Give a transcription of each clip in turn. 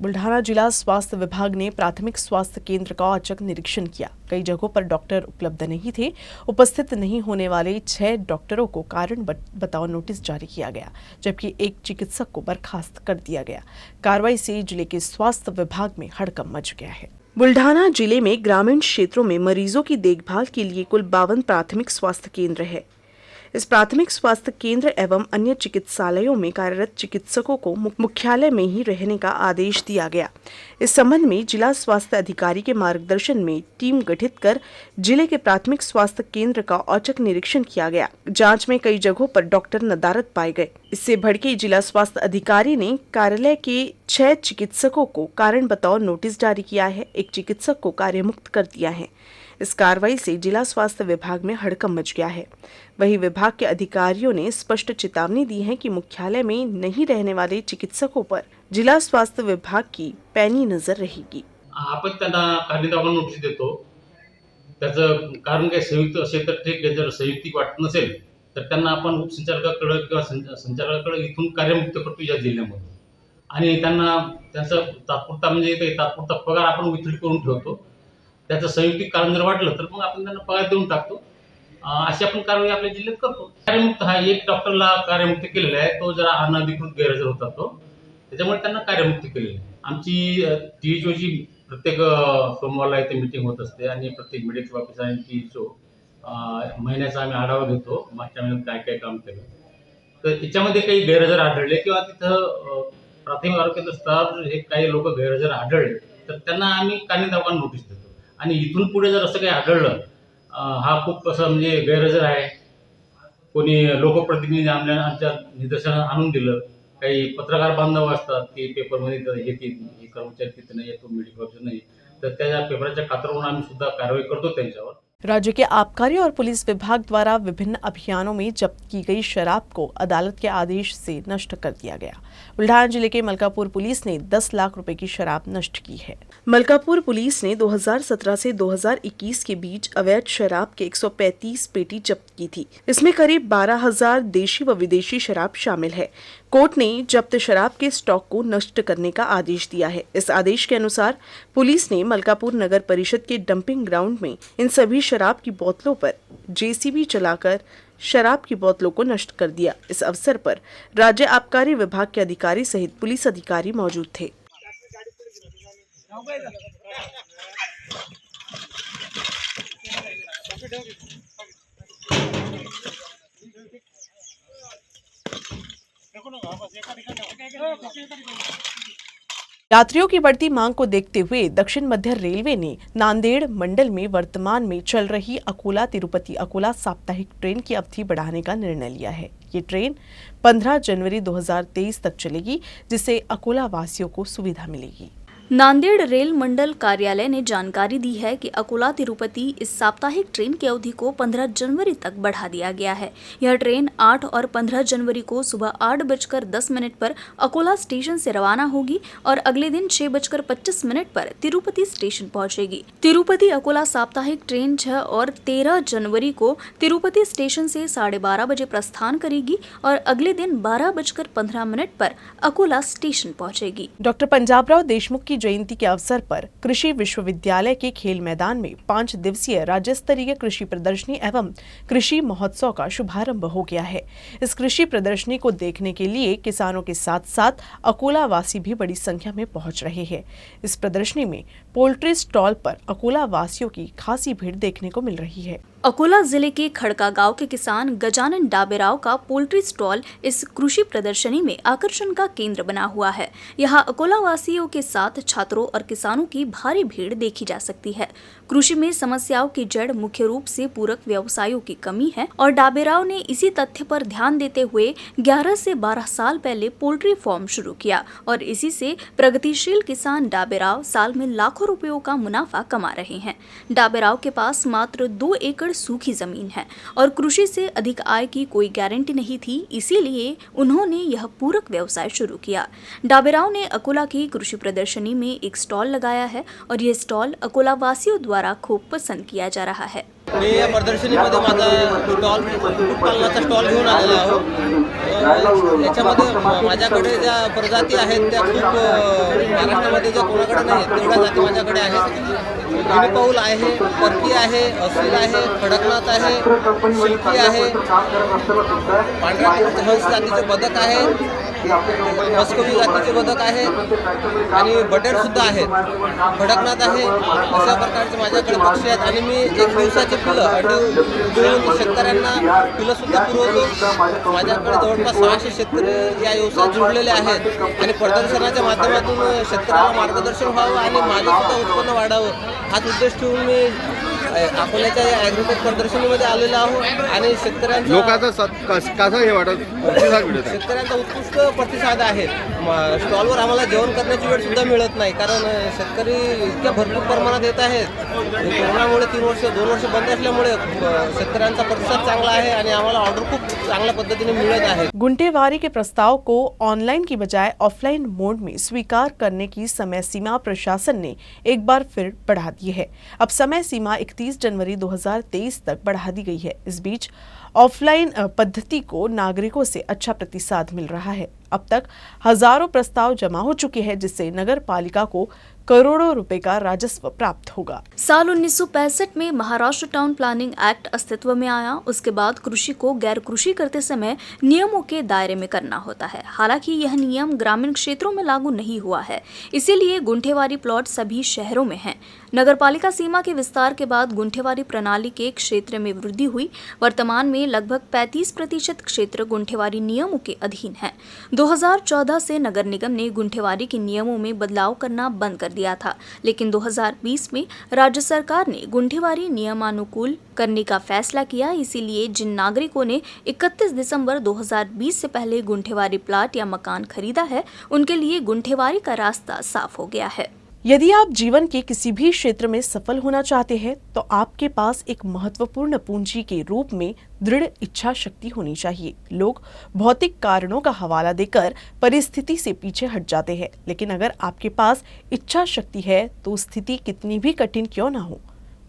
बुल्ढाना जिला स्वास्थ्य विभाग ने प्राथमिक स्वास्थ्य केंद्र का औचक निरीक्षण किया। कई जगहों पर डॉक्टर उपलब्ध नहीं थे। उपस्थित नहीं होने वाले 6 डॉक्टरों को कारण बताओ नोटिस जारी किया गया, जबकि एक चिकित्सक को बर्खास्त कर दिया गया। कार्रवाई से जिले के स्वास्थ्य विभाग में हड़कंप मच गया है। बुल्ढाना जिले में ग्रामीण क्षेत्रों में मरीजों की देखभाल के लिए कुल 52 प्राथमिक स्वास्थ्य केंद्र है। इस प्राथमिक स्वास्थ्य केंद्र एवं अन्य चिकित्सालयों में कार्यरत चिकित्सकों को मुख्यालय में ही रहने का आदेश दिया गया। इस संबंध में जिला स्वास्थ्य अधिकारी के मार्गदर्शन में टीम गठित कर जिले के प्राथमिक स्वास्थ्य केंद्र का औचक निरीक्षण किया गया। जांच में कई जगहों पर डॉक्टर नदारद पाए गए। इससे भड़के जिला स्वास्थ्य अधिकारी ने कार्यालय के 6 चिकित्सकों को कारण बताओ नोटिस जारी किया है। एक चिकित्सक को कार्यमुक्त कर दिया है। इस कार्रवाई से जिला स्वास्थ्य विभाग में हड़कंप मच गया है। वहीं विभाग के अधिकारियों ने स्पष्ट चेतावनी दी है कि मुख्यालय में नहीं रहने वाले चिकित्सकों पर जिला स्वास्थ्य विभाग की पैनी नजर रहेगी। आपण त्यांना कार्यदावा नोटीस देतो। त्याचं कारण काय संयुक्त असेल तर ठीक आहे, जर संयुक्तिक वाटत नसेल तर त्यांना आपण उपसंचालकाकडे किंवा संचालकाकडे इथून कार्यमुक्त करतो या जिल्ह्यामध्ये, आणि त्यांना त्यांचा तात्पुरता पगार आपण वितरित करून ठेवतो। त्याचं संयुक्तिक कारण जर वाटलं तर मग आपण त्यांना पगार देऊन टाकतो। अशी आपण कारवाई आपल्या जिल्ह्यात करतो। कार्यमुक्त हा एक डॉक्टरला कार्यमुक्त केलेला आहे, तो जरा अनधिकृत गैरहजर होता तो, त्याच्यामुळे त्यांना कार्यमुक्त केलेलं आहे। आमची टीएचओची प्रत्येक सोमवारला इथे मीटिंग होत असते आणि प्रत्येक मेडिकल ऑफिसर आणि टीएचओ महिन्याचा आम्ही आढावा घेतो, मागच्या महिन्यात काय काय काम केलं। तर याच्यामध्ये काही गैरहजर आढळले किंवा तिथं प्राथमिक आरोग्य केंद्रावर हे काही लोक गैरहजर आढळले तर त्यांना आम्ही कार्यदावा नोटीस देतो। आणि इथून पुढे जर असं काही आढळलं, हा खूप असं म्हणजे गैरहजर आहे, कोणी लोकप्रतिनिधी आमच्या निदर्शनास आणून दिलं, काही पत्रकार बांधव असतात की पेपरमध्ये हे कर्मचारी तिथे नाही, तो मेडिकल ऑफिसर नाही, तर त्या पेपराच्या खात्यावरून आम्ही सुद्धा कारवाई करतो त्यांच्यावर। राज्य के आबकारी और पुलिस विभाग द्वारा विभिन्न अभियानों में जब्त की गई शराब को अदालत के आदेश से नष्ट कर दिया गया। बुल्ढाना जिले के मलकापुर पुलिस ने 10 लाख रुपए की शराब नष्ट की है। मलकापुर पुलिस ने 2017 से 2021 के बीच अवैध शराब के 135 पेटी जब्त की थी। इसमें करीब 12,000 देशी व विदेशी शराब शामिल है। कोर्ट ने जब्त शराब के स्टॉक को नष्ट करने का आदेश दिया है। इस आदेश के अनुसार पुलिस ने मलकापुर नगर परिषद के डंपिंग ग्राउंड में इन सभी शराब की बोतलों पर जेसीबी चलाकर शराब की बोतलों को नष्ट कर दिया। इस अवसर पर राज्य आबकारी विभाग के अधिकारी सहित पुलिस अधिकारी मौजूद थे। यात्रियों की बढ़ती मांग को देखते हुए दक्षिण मध्य रेलवे ने नांदेड़ मंडल में वर्तमान में चल रही अकोला तिरुपति अकोला साप्ताहिक ट्रेन की अवधि बढ़ाने का निर्णय लिया है। ये ट्रेन 15 जनवरी 2023 तक चलेगी, जिससे अकोला वासियों को सुविधा मिलेगी। नांदेड़ रेल मंडल कार्यालय ने जानकारी दी है कि अकोला तिरुपति इस साप्ताहिक ट्रेन की अवधि को 15 जनवरी तक बढ़ा दिया गया है। यह ट्रेन 8 और 15 जनवरी को सुबह 8:10 पर अकोला स्टेशन से रवाना होगी और अगले दिन 6:25 पर तिरुपति स्टेशन पहुंचेगी। तिरुपति अकोला साप्ताहिक ट्रेन 6 और 13 जनवरी को तिरुपति स्टेशन से 12:30 बजे प्रस्थान करेगी और अगले दिन 12:15 पर अकोला स्टेशन पहुंचेगी। डॉक्टर पंजाबराव देशमुख की जयंती के अवसर पर कृषि विश्वविद्यालय के खेल मैदान में 5 दिवसीय राज्य स्तरीय कृषि प्रदर्शनी एवं कृषि महोत्सव का शुभारंभ हो गया है। इस कृषि प्रदर्शनी को देखने के लिए किसानों के साथ साथ अकोला वासी भी बड़ी संख्या में पहुंच रहे हैं। इस प्रदर्शनी में पोल्ट्री स्टॉल पर अकोला वासियों की खासी भीड़ देखने को मिल रही है। अकोला जिले के खड़का गांव के किसान गजानन डाबेराव का पोल्ट्री स्टॉल इस कृषि प्रदर्शनी में आकर्षण का केंद्र बना हुआ है। यहाँ अकोला वासियों के साथ छात्रों और किसानों की भारी भीड़ देखी जा सकती है। कृषि में समस्याओं की जड़ मुख्य रूप से पूरक व्यवसायों की कमी है और डाबेराव ने इसी तथ्य पर ध्यान देते हुए 11 से 12 साल पहले पोल्ट्री फार्म शुरू किया और इसी से प्रगतिशील किसान डाबेराव साल में लाखों रुपयों का मुनाफा कमा रहे हैं। डाबेराव के पास मात्र 2 एकड़ सूखी जमीन है और कृषि से अधिक आय की कोई गारंटी नहीं थी, इसीलिए उन्होंने यह पूरक व्यवसाय शुरू किया। डाबेराव ने अकोला की कृषि प्रदर्शनी में एक स्टॉल लगाया है और यह स्टॉल अकोला वासियों द्वारा खूब पसंद किया जा रहा है। मी या प्रदर्शनीमध्ये माझा स्टॉल कुक्कुटपालनाचा स्टॉल घेऊन आलेला आहो. याच्यामध्ये माझ्याकडे ज्या प्रजाती आहेत त्या खूप महाराष्ट्रामध्ये ज्या कोणाकडे नाही आहेत तेवढ्या जाती माझ्याकडे आहेत. गिनी पाऊल आहे, टर्की आहे, असील आहे, खडकनाथ आहे, शिल्की आहे, पांढऱ्या हंस जातीचे बदक आहे, मस्कोवी जातीचे बदक आहेत आणि बटेरसुद्धा आहेत, खडकनाथ आहे. अशा प्रकारचे माझ्याकडे पक्षी आहेत आणि मी एक दिवसाचे पिलं अंडी देऊन शेतकऱ्यांना पिलंसुद्धा पुरवतो. माझ्याकडे जवळपास 600 शेतकरी या व्यवसायात जुळलेले आहेत आणि प्रदर्शनाच्या माध्यमातून शेतकऱ्यांना मार्गदर्शन व्हावं आणि माझंसुद्धा उत्पन्न वाढावं हाच उद्देश ठेवून मी अकोल्याच्या या ॲग्रोटेक प्रदर्शनीमध्ये आलेलो आहो आणि शेतकऱ्यांचा लोकांचा कसं हे वाटत प्रतिसाद मिळत आहे? शेतकऱ्यांचा उत्कृष्ट प्रतिसाद आहे. स्टॉलवर आम्हाला जेवण करण्याची वेळ सुद्धा मिळत नाही कारण शेतकरी इतक्या भरपूर प्रमाणात येत आहेत. कोरोनामुळे 2 वर्ष बंद असल्यामुळे शेतकऱ्यांचा प्रतिसाद चांगला आहे आणि आम्हाला ऑर्डर खूप चांगल्या पद्धतीने मिळत आहे. गुंटेवारी के प्रस्ताव को ऑनलाइन की बजाय ऑफलाइन मोड में स्वीकार करने की समय सीमा प्रशासन ने एक बार फिर बढ़ा दी है. अब समय सीमा 31 जनवरी 2023 तक बढ़ा दी गई है. इस बीच ऑफलाइन पद्धति को नागरिकों से अच्छा प्रतिसाद मिल रहा है. अब तक हजारों प्रस्ताव जमा हो चुके हैं जिससे नगर पालिका को करोड़ों रुपए का राजस्व प्राप्त होगा. साल 1965 में महाराष्ट्र टाउन प्लानिंग एक्ट अस्तित्व में आया. उसके बाद कृषि को गैर कृषि करते समय नियमों के दायरे में करना होता है. हालांकि यह नियम ग्रामीण क्षेत्रों में लागू नहीं हुआ है, इसीलिए गुंठेवारी प्लॉट सभी शहरों में हैं. नगरपालिका सीमा के विस्तार के बाद गुंठेवारी प्रणाली के क्षेत्र में वृद्धि हुई. वर्तमान में लगभग 35% क्षेत्र गुंठेवारी नियमों के अधीन है. 2014 से नगर निगम ने गुंठेवारी के नियमों में बदलाव करना बंद कर दिया था, लेकिन 2020 में राज्य सरकार ने गुंठेवारी नियमानुकूल करने का फैसला किया. इसीलिए जिन नागरिकों ने 31 दिसंबर 2020 से पहले गुंठेवारी प्लाट या मकान खरीदा है, उनके लिए गुंठेवारी का रास्ता साफ हो गया है. यदि आप जीवन के किसी भी क्षेत्र में सफल होना चाहते हैं तो आपके पास एक महत्वपूर्ण पूंजी के रूप में दृढ़ इच्छा शक्ति होनी चाहिए. लोग भौतिक कारणों का हवाला देकर परिस्थिति से पीछे हट जाते हैं, लेकिन अगर आपके पास इच्छा शक्ति है तो स्थिति कितनी भी कठिन क्यों ना हो,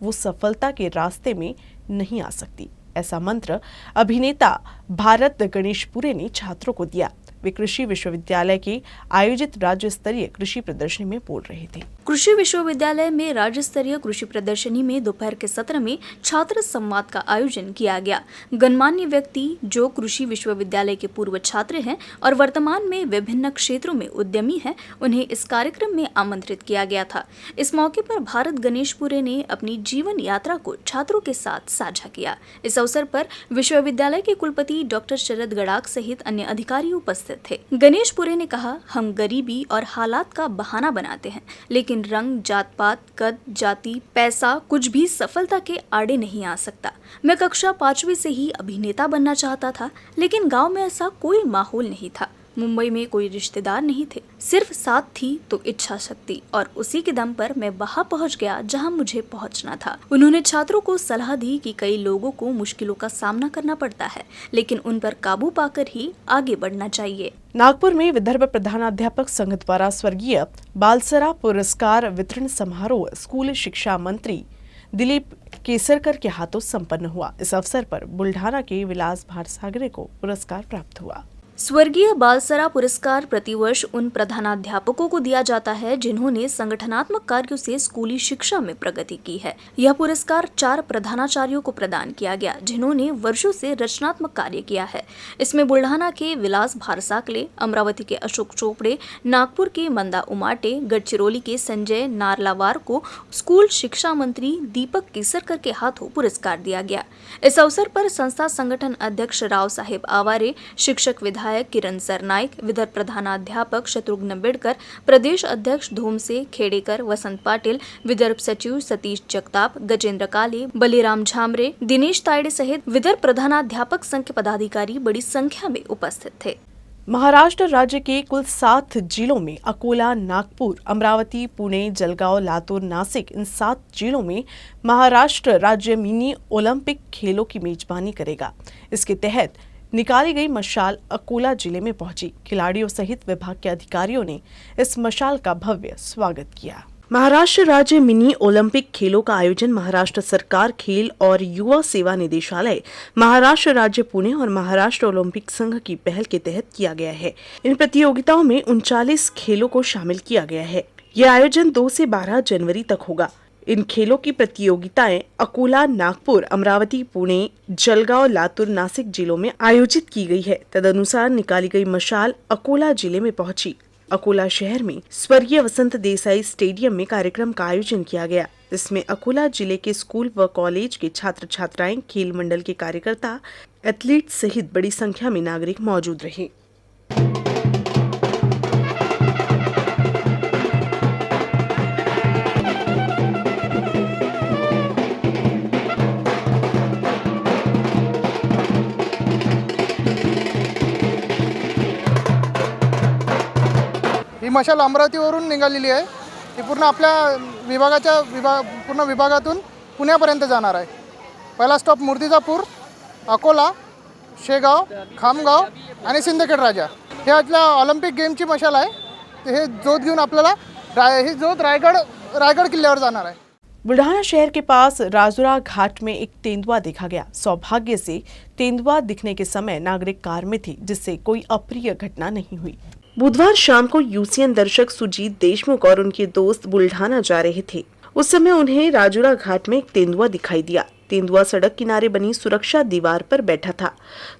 वो सफलता के रास्ते में नहीं आ सकती. ऐसा मंत्र अभिनेता भारत गणेशपुरे ने छात्रों को दिया. वे कृषि विश्वविद्यालय के आयोजित राज्य स्तरीय कृषि प्रदर्शनी में बोल रहे थे. कृषि विश्वविद्यालय में राज्य स्तरीय कृषि प्रदर्शनी में दोपहर के सत्र में छात्र संवाद का आयोजन किया गया. गणमान्य व्यक्ति जो कृषि विश्वविद्यालय के पूर्व छात्र हैं और वर्तमान में विभिन्न क्षेत्रों में उद्यमी हैं, उन्हें इस कार्यक्रम में आमंत्रित किया गया था. इस मौके पर भारत गणेशपुरे ने अपनी जीवन यात्रा को छात्रों के साथ साझा किया. इस अवसर पर विश्वविद्यालय के कुलपति डॉक्टर शरद गड़ाक सहित अन्य अधिकारी उपस्थित थे. गणेशपुरे ने कहा, हम गरीबी और हालात का बहाना बनाते हैं, लेकिन रंग, जात पात, कद, जाति, पैसा कुछ भी सफलता के आड़े नहीं आ सकता. मैं कक्षा 5वीं से ही अभिनेता बनना चाहता था, लेकिन गांव में ऐसा कोई माहौल नहीं था. मुंबई में कोई रिश्तेदार नहीं थे, सिर्फ साथ थी तो इच्छा शक्ति, और उसी के दम पर मैं वहां पहुंच गया जहां मुझे पहुंचना था. उन्होंने छात्रों को सलाह दी कि कई लोगों को मुश्किलों का सामना करना पड़ता है, लेकिन उन पर काबू पाकर ही आगे बढ़ना चाहिए. नागपुर में विदर्भ प्रधानाध्यापक संघ द्वारा स्वर्गीय बालसरा पुरस्कार वितरण समारोह स्कूल शिक्षा मंत्री दिलीप केसरकर के हाथों संपन्न हुआ. इस अवसर पर बुल्ढाना के विलास भारसागरे को पुरस्कार प्राप्त हुआ. स्वर्गीय बालसरा पुरस्कार प्रतिवर्ष उन प्रधानाध्यापकों को दिया जाता है जिन्होंने संगठनात्मक कार्यों से स्कूली शिक्षा में प्रगति की है. यह पुरस्कार 4 प्रधानाचार्यों को प्रदान किया गया जिन्होंने वर्षों से रचनात्मक कार्य किया है. इसमें बुल्ढाना के विलास भारसाकले, अमरावती के अशोक चोपड़े, नागपुर के मंदा उमाटे, गढ़चिरौली के संजय नारलावार को स्कूल शिक्षा मंत्री दीपक केसरकर के हाथों पुरस्कार दिया गया. इस अवसर पर संस्था संगठन अध्यक्ष राव साहेब आवारे, शिक्षक विधायक किरण सरनाइक, विदर्भ प्रधानाध्यापक शत्रुघ्न बेड़कर, प्रदेश अध्यक्ष धोमसे खेड़ेकर, वसंत पाटिल, विदर्भ सचिव सतीश जगताप, गजेंद्र काले, बलिराम झामरे, दिनेश तायडे सहित विदर्भ प्रधानाध्यापक संघ के पदाधिकारी बड़ी संख्या में उपस्थित थे. महाराष्ट्र राज्य के कुल 7 जिलों में अकोला, नागपुर, अमरावती, पुणे, जलगांव, लातूर, नासिक, इन 7 जिलों में महाराष्ट्र राज्य मिनी ओलंपिक खेलों की मेजबानी करेगा. इसके तहत निकाली गई मशाल अकोला जिले में पहुंची. खिलाड़ियों सहित विभाग के अधिकारियों ने इस मशाल का भव्य स्वागत किया. महाराष्ट्र राज्य मिनी ओलंपिक खेलों का आयोजन महाराष्ट्र सरकार खेल और युवा सेवा निदेशालय, महाराष्ट्र राज्य पुणे और महाराष्ट्र ओलंपिक संघ की पहल के तहत किया गया है। इन प्रतियोगिताओं में 39 खेलों को शामिल किया गया है। यह आयोजन 2 से 12 जनवरी तक होगा। इन खेलों की प्रतियोगिताएं अकोला, नागपुर, अमरावती, पुणे, जलगांव, लातूर, नासिक जिलों में आयोजित की गई है। तदनुसार निकाली गई मशाल अकोला जिले में पहुंची। अकोला शहर में स्वर्गीय वसंत देसाई स्टेडियम में कार्यक्रम का आयोजन किया गया। इसमें अकोला जिले के स्कूल व कॉलेज के छात्र छात्राएं, खेल मंडल के कार्यकर्ता, एथलीट सहित बड़ी संख्या में नागरिक मौजूद रहे। ही मशाल अमरावतीवरून निघालेली आहे। ही पूर्ण आपल्या पूर्ण विभागातून पुण्यापर्यंत जाणार आहे। पहिला स्टॉप मूर्तिजापूर, अकोला, शेगाव, खामगाव आणि सिंदखेड राजा। हे आपल्या ऑलिम्पिक गेमची मशाल आहे। हे जोत घेऊन आपल्याला ही जोत रायगड किल्ल्यावर जाणार आहे। बुल्ढाना शहर के पास राजुरा घाट में एक तेंदुआ देखा गया। सौभाग्य से तेंदुआ दिखने के समय नागरिक कार में थे, जिससे कोई अप्रिय घटना नहीं हुई। बुधवार शाम को यूसीएन दर्शक सुजीत देशमुख और उनके दोस्त बुल्ढाना जा रहे थे। उस समय उन्हें राजुरा घाट में एक तेंदुआ दिखाई दिया। तेंदुआ सड़क किनारे बनी सुरक्षा दीवार पर बैठा था।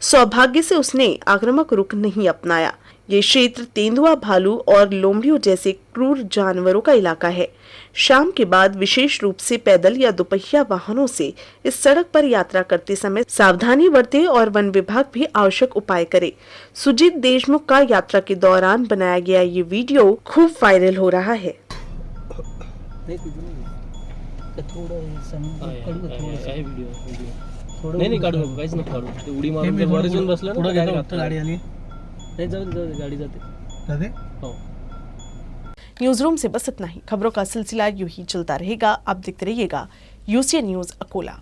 सौभाग्य से उसने आक्रामक रुख नहीं अपनाया। ये क्षेत्र तेंदुआ, भालू और लोमड़ियों जैसे क्रूर जानवरों का इलाका है। शाम के बाद विशेष रूप से पैदल या दोपहिया वाहनों से इस सड़क पर यात्रा करते समय सावधानी बरतें और वन विभाग भी आवश्यक उपाय करे। सुजीत देशमुख का यात्रा के दौरान बनाया गया ये वीडियो खूब वायरल हो रहा है। नाही काढू नको, काहीच नको काढू। ते उडी मारून वर येऊन बसलं ना, गाडी आली नाही, जाऊ गाडी जाते। हो। न्यूज रूम से बस इतना ही। खबरों का सिलसिला यूं ही चलता रहेगा। आप देखते रहिएगा यूसीएन न्यूज अकोला।